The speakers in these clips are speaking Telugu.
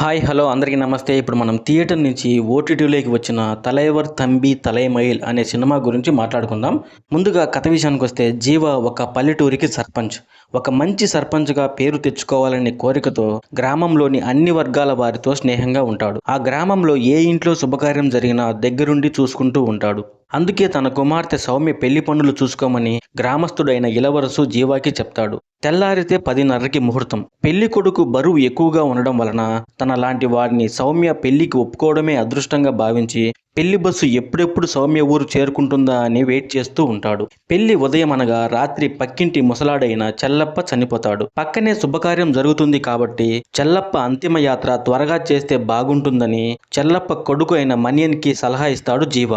హాయ్ హలో అందరికీ నమస్తే. ఇప్పుడు మనం థియేటర్ నుంచి ఓటీటీలోకి వచ్చిన 'తలైవర్ తంబి తలైమయిల్' అనే సినిమా గురించి మాట్లాడుకుందాం. ముందుగా కథ విషయానికి వస్తే, జీవ ఒక పల్లెటూరికి సర్పంచ్. ఒక మంచి సర్పంచ్గా పేరు తెచ్చుకోవాలనే కోరికతో గ్రామంలోని అన్ని వర్గాల వారితో స్నేహంగా ఉంటాడు. ఆ గ్రామంలో ఏ ఇంట్లో శుభకార్యం జరిగినా దగ్గరుండి చూసుకుంటూ ఉంటాడు. అందుకే తన కుమార్తె సౌమ్య పెళ్లి పనులు చూసుకోమని గ్రామస్తుడైన ఇలవరసు జీవాకి చెప్తాడు. తెల్లారితే 10:30కి ముహూర్తం. పెళ్లి కొడుకు బరువు ఎక్కువగా ఉండడం వలన తన లాంటి వారిని సౌమ్య పెళ్లికి ఒప్పుకోవడమే అదృష్టంగా భావించి పెళ్లి బస్సు ఎప్పుడెప్పుడు సౌమ్య ఊరు చేరుకుంటుందా అని వెయిట్ చేస్తూ ఉంటాడు. పెళ్లి ఉదయం అనగా రాత్రి పక్కింటి ముసలాడైన చెల్లప్ప చనిపోతాడు. పక్కనే శుభకార్యం జరుగుతుంది కాబట్టి చెల్లప్ప అంతిమ యాత్ర త్వరగా చేస్తే బాగుంటుందని చెల్లప్ప కొడుకు అయిన మనియన్కి సలహా ఇస్తాడు జీవ.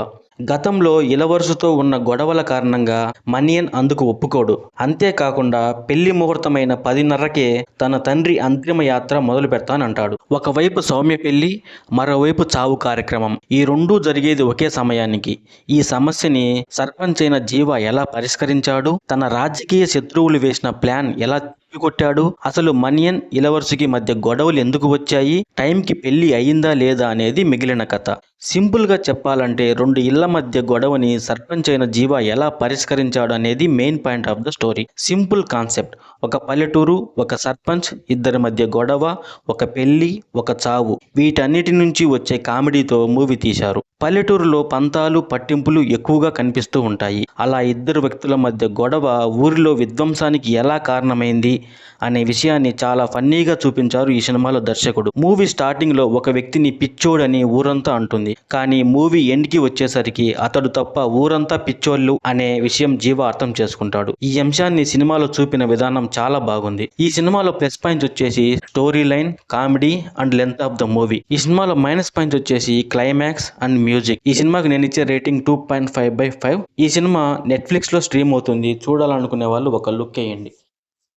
గతంలో ఇలవరుసతో ఉన్న గొడవల కారణంగా మనియన్ అందుకు ఒప్పుకోడు. అంతేకాకుండా పెళ్లి ముహూర్తమైన 10:30కే తన తండ్రి అంతిమ యాత్ర మొదలు పెడతానంటాడు. ఒకవైపు సౌమ్య పెళ్లి, మరోవైపు చావు కార్యక్రమం. ఈ రెండూ జరిగేది ఒకే సమయానికి. ఈ సమస్యని సర్పంచ్ అయిన జీవ ఎలా పరిష్కరించాడు, తన రాజకీయ శత్రువులు వేసిన ప్లాన్ ఎలా కొట్టాడు, అసలు మనియన్ ఇలవరుసకి మధ్య గొడవలు ఎందుకు వచ్చాయి, టైంకి పెళ్లి అయిందా లేదా అనేది మిగిలిన కథ. సింపుల్గా చెప్పాలంటే, రెండు ఇళ్ల మధ్య గొడవని సర్పంచ్ అయిన జీవ ఎలా పరిష్కరించాడు అనేది main point of the story. Simple concept. ఒక పల్లెటూరు, ఒక సర్పంచ్, ఇద్దరి మధ్య గొడవ, ఒక పెళ్లి, ఒక చావు. వీటన్నిటి నుంచి వచ్చే కామెడీతో మూవీ తీశారు. పల్లెటూరులో పంతాలు, పట్టింపులు ఎక్కువగా కనిపిస్తూ ఉంటాయి. అలా ఇద్దరు వ్యక్తుల మధ్య గొడవ ఊరిలో విధ్వంసానికి ఎలా కారణమైంది అనే విషయాన్ని చాలా ఫన్నీగా చూపించారు ఈ సినిమాలో దర్శకుడు. మూవీ స్టార్టింగ్ లో ఒక వ్యక్తిని పిచ్చోడని ఊరంతా అంటుంది. కానీ మూవీ ఎండ్కి వచ్చేసరికి అతడు తప్ప ఊరంతా పిచ్చోళ్ళు అనే విషయం జీవ అర్థం చేసుకుంటాడు. ఈ అంశాన్ని సినిమాలో చూపిన విధానం చాలా బాగుంది. ఈ సినిమాలో ప్లస్ పాయింట్స్ వచ్చేసి story line, comedy and length of the movie. ఈ సినిమాలో మైనస్ పాయింట్స్ వచ్చేసి క్లైమాక్స్ అండ్ మ్యూజిక్. ఈ సినిమాకి నేను ఇచ్చే రేటింగ్ 2.5/5. ఈ సినిమా నెట్ఫ్లిక్స్ లో స్ట్రీమ్ అవుతుంది. చూడాలనుకునే వాళ్ళు ఒక లుక్ వేయండి.